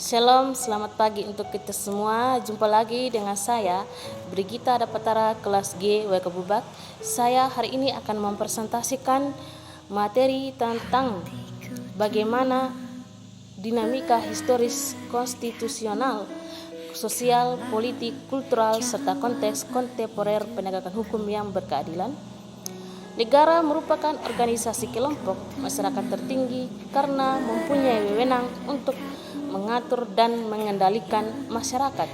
Shalom, selamat pagi untuk kita semua. Jumpa lagi dengan saya, Brigita Dapatara, kelas G WK Bubak. Saya hari ini akan mempresentasikan materi tentang bagaimana dinamika historis konstitusional, sosial, politik, kultural, serta konteks kontemporer penegakan hukum yang berkeadilan. Negara merupakan organisasi kelompok masyarakat tertinggi karena mempunyai wewenang untuk mengatur dan mengendalikan masyarakat,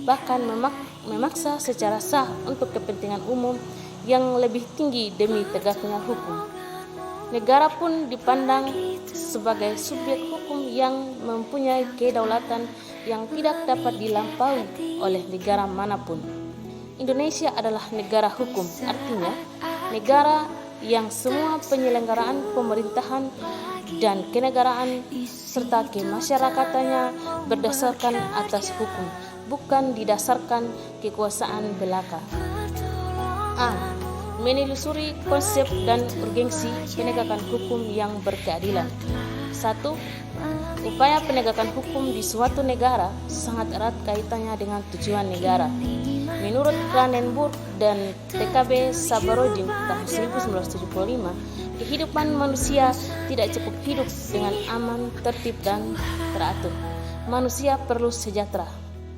bahkan memaksa secara sah untuk kepentingan umum yang lebih tinggi demi tegaknya hukum. Negara pun dipandang sebagai subjek hukum yang mempunyai kedaulatan yang tidak dapat dilampaui oleh negara manapun. Indonesia adalah negara hukum, artinya negara yang semua penyelenggaraan pemerintahan dan kenegaraan serta kemasyarakatannya berdasarkan atas hukum, bukan didasarkan kekuasaan belaka. A. Menelusuri konsep dan urgensi penegakan hukum yang berkeadilan. 1. Upaya penegakan hukum di suatu negara sangat erat kaitannya dengan tujuan negara. Menurut Cronenberg dan TKB Sabarodin tahun 1975, kehidupan manusia tidak cukup hidup dengan aman, tertib, dan teratur. Manusia perlu sejahtera.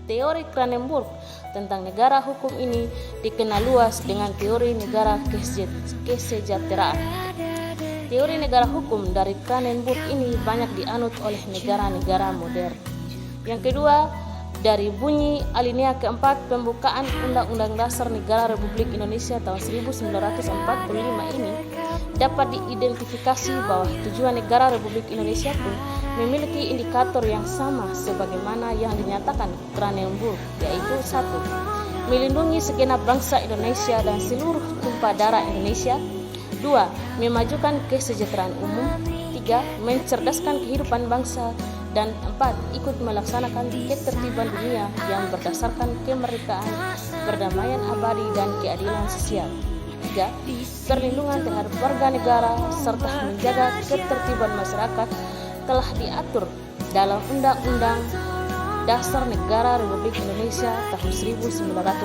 Teori Cronenberg tentang negara hukum ini dikenal luas dengan teori negara kesejahteraan. Teori negara hukum dari Cronenberg ini banyak dianut oleh negara-negara modern. Yang kedua, dari bunyi alinea keempat pembukaan Undang-Undang Dasar Negara Republik Indonesia tahun 1945 ini dapat diidentifikasi bahwa tujuan negara Republik Indonesia pun memiliki indikator yang sama sebagaimana yang dinyatakan Cronenberg, yaitu 1. Melindungi segenap bangsa Indonesia dan seluruh tumpah darah Indonesia. 2. Memajukan kesejahteraan umum. 3. Mencerdaskan kehidupan bangsa. Dan 4. Ikut melaksanakan ketertiban dunia yang berdasarkan kemerdekaan, perdamaian abadi, dan keadilan sosial. 3. Perlindungan terhadap warga negara serta menjaga ketertiban masyarakat telah diatur dalam Undang-Undang Dasar Negara Republik Indonesia tahun 1945,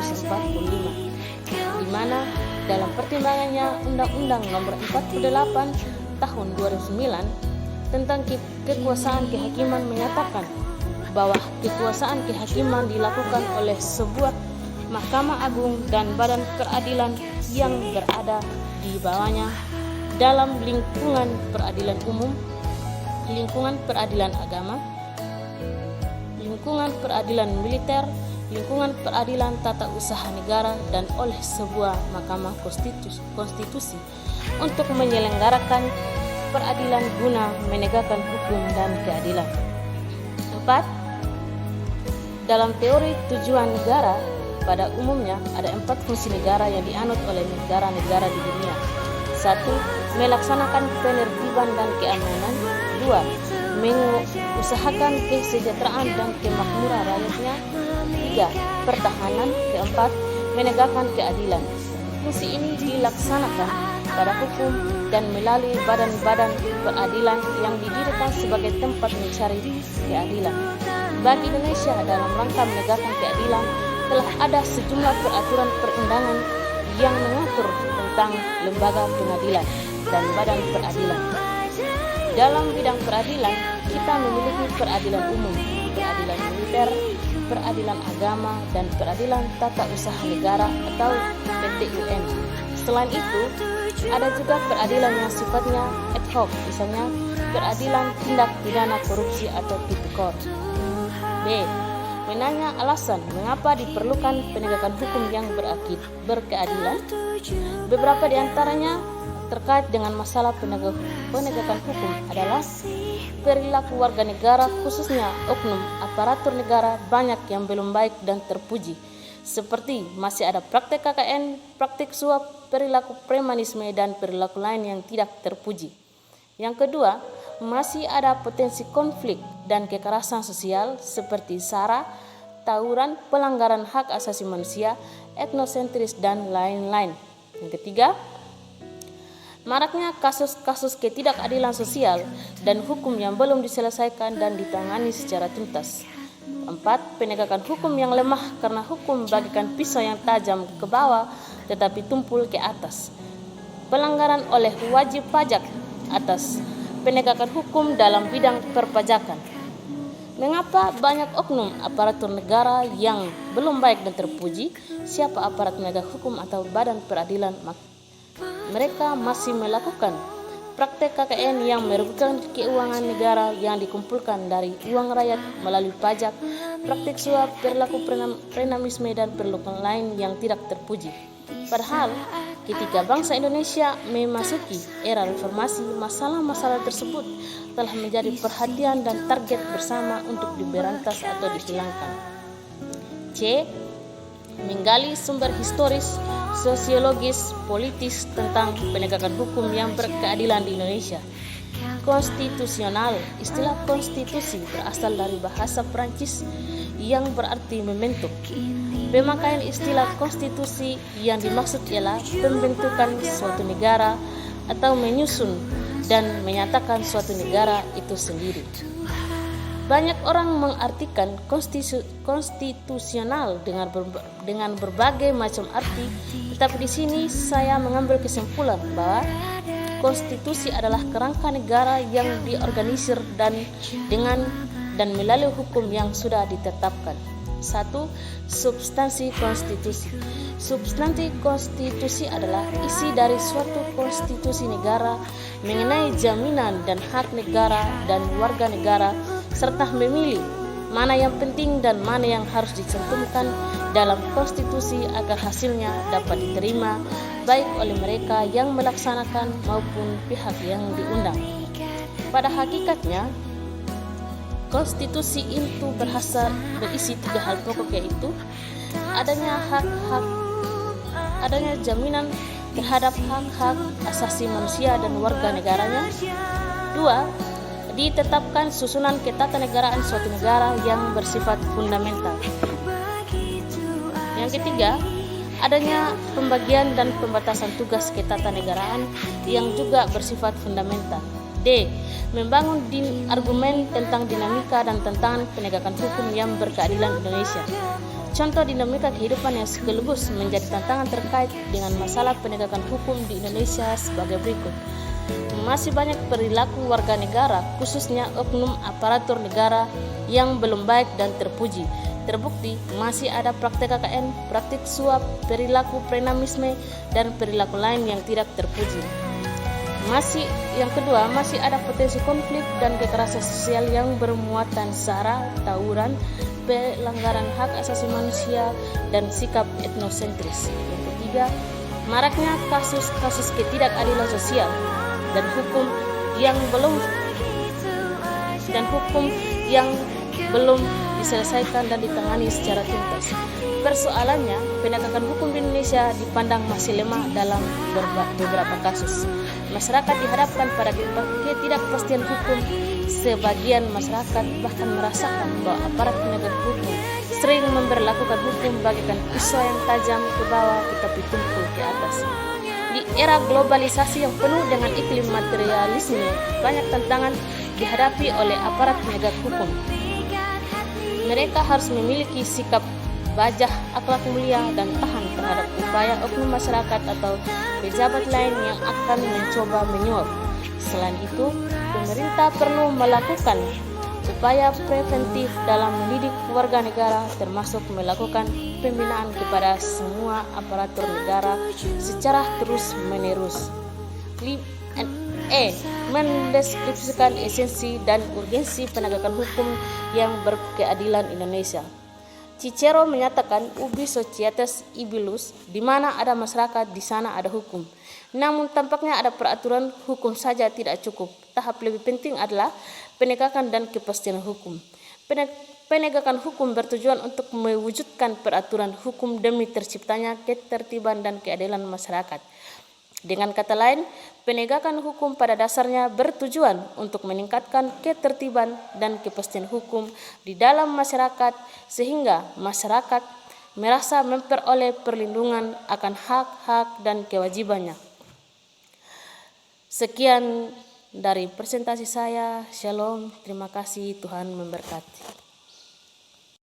di mana dalam pertimbangannya Undang-Undang Nomor 48 tahun 2009 tentang kekuasaan kehakiman menyatakan bahwa kekuasaan kehakiman dilakukan oleh sebuah Mahkamah Agung dan badan peradilan yang berada di bawahnya dalam lingkungan peradilan umum, lingkungan peradilan agama, lingkungan peradilan militer, lingkungan peradilan tata usaha negara, dan oleh sebuah Mahkamah Konstitusi untuk menyelenggarakan peradilan guna menegakkan hukum dan keadilan. 4. Dalam teori tujuan negara, pada umumnya ada 4 fungsi negara yang dianut oleh negara-negara di dunia. 1. Melaksanakan penertiban dan keamanan. 2. Mengusahakan kesejahteraan dan kemakmuran rakyatnya. 3. Pertahanan. 4. Menegakkan keadilan. Fungsi ini dilaksanakan pada hukum dan melalui badan-badan peradilan yang didirikan sebagai tempat mencari keadilan. Bagi Indonesia, dalam rangka menegakkan keadilan, telah ada sejumlah peraturan perundangan yang mengatur tentang lembaga pengadilan dan badan peradilan. Dalam bidang peradilan, kita memiliki peradilan umum, peradilan militer, peradilan agama, dan peradilan tata usaha negara atau PTUN. Selain itu, ada juga peradilan yang sifatnya ad hoc, misalnya peradilan tindak pidana korupsi atau tipikor. B. Menanya alasan mengapa diperlukan penegakan hukum yang berkeadilan. Beberapa di antaranya terkait dengan masalah penegakan hukum adalah perilaku warga negara, khususnya oknum aparatur negara, banyak yang belum baik dan terpuji, seperti masih ada praktek KKN, praktik suap, perilaku premanisme, dan perilaku lain yang tidak terpuji. Yang kedua, masih ada potensi konflik dan kekerasan sosial seperti SARA, tawuran, pelanggaran hak asasi manusia, etnosentris, dan lain-lain. Yang ketiga, Maraknya kasus-kasus ketidakadilan sosial dan hukum yang belum diselesaikan dan ditangani secara tuntas. 4. Penegakan hukum yang lemah karena hukum bagaikan pisau yang tajam ke bawah tetapi tumpul ke atas. Pelanggaran oleh wajib pajak atas penegakan hukum dalam bidang perpajakan. Mengapa banyak oknum aparatur negara yang belum baik dan terpuji? Siapa aparat penegak hukum atau badan peradilan? Mereka masih melakukan praktek KKN yang merugikan keuangan negara yang dikumpulkan dari uang rakyat melalui pajak, praktek suap, perilaku prenamisme, dan perilaku lain yang tidak terpuji. Padahal, ketika bangsa Indonesia memasuki era reformasi, masalah-masalah tersebut telah menjadi perhatian dan target bersama untuk diberantas atau dihilangkan. C. Menggali sumber historis, sosiologis, politis tentang penegakan hukum yang berkeadilan di Indonesia. Konstitusional. Istilah konstitusi berasal dari bahasa Prancis yang berarti membentuk. Pemakaian istilah konstitusi yang dimaksud ialah pembentukan suatu negara atau menyusun dan menyatakan suatu negara itu sendiri. Banyak orang mengartikan konstitusional dengan berbagai macam arti, tetapi di sini saya mengambil kesimpulan bahwa konstitusi adalah kerangka negara yang diorganisir dan melalui hukum yang sudah ditetapkan. 1. Substansi konstitusi. Substansi konstitusi adalah isi dari suatu konstitusi negara mengenai jaminan dan hak negara dan warga negara, serta memilih mana yang penting dan mana yang harus dicantumkan dalam konstitusi agar hasilnya dapat diterima baik oleh mereka yang melaksanakan maupun pihak yang diundang. Pada hakikatnya, konstitusi itu berisi 3 hal pokok, yaitu adanya jaminan terhadap hak-hak asasi manusia dan warga negaranya. 2. Ditetapkan susunan ketatanegaraan suatu negara yang bersifat fundamental. Yang ketiga, adanya pembagian dan pembatasan tugas ketatanegaraan yang juga bersifat fundamental. D. Membangun argumen tentang dinamika dan tantangan penegakan hukum yang berkeadilan Indonesia. Contoh dinamika kehidupan yang sekaligus menjadi tantangan terkait dengan masalah penegakan hukum di Indonesia sebagai berikut. Masih banyak perilaku warga negara, khususnya oknum aparatur negara yang belum baik dan terpuji. Terbukti masih ada praktek KKN, praktik suap, perilaku prenamisme, dan perilaku lain yang tidak terpuji. Yang kedua, masih ada potensi konflik dan kekerasan sosial yang bermuatan sara, tawuran, pelanggaran hak asasi manusia, dan sikap etnosentris. Yang ketiga, maraknya kasus-kasus ketidakadilan sosial dan hukum yang belum diselesaikan dan ditangani secara tuntas. Persoalannya, penegakan hukum di Indonesia dipandang masih lemah dalam beberapa kasus. Masyarakat dihadapkan pada ketidakpastian hukum. Sebagian masyarakat bahkan merasakan bahwa aparat penegak hukum sering memberlakukan hukum bagaikan pisau yang tajam ke bawah tetapi tumpul ke atas. Di era globalisasi yang penuh dengan iklim materialisme, banyak tantangan dihadapi oleh aparat penegak hukum. Mereka harus memiliki sikap bajah, akhlak mulia, dan tahan terhadap upaya oknum masyarakat atau pejabat lain yang akan mencoba menyuap. Selain itu, pemerintah perlu melakukan upaya preventif dalam mendidik warga negara, termasuk melakukan pembinaan kepada semua aparatur negara secara terus-menerus. Mendeskripsikan esensi dan urgensi penegakan hukum yang berkeadilan Indonesia. Cicero menyatakan ubi societas ibilus, di mana ada masyarakat, di sana ada hukum. Namun tampaknya ada peraturan hukum saja tidak cukup. Tahap lebih penting adalah penegakan dan kepastian hukum. Penegakan hukum bertujuan untuk mewujudkan peraturan hukum demi terciptanya ketertiban dan keadilan masyarakat. Dengan kata lain, penegakan hukum pada dasarnya bertujuan untuk meningkatkan ketertiban dan kepastian hukum di dalam masyarakat sehingga masyarakat merasa memperoleh perlindungan akan hak-hak dan kewajibannya. Sekian dari presentasi saya. Shalom, terima kasih, Tuhan memberkati.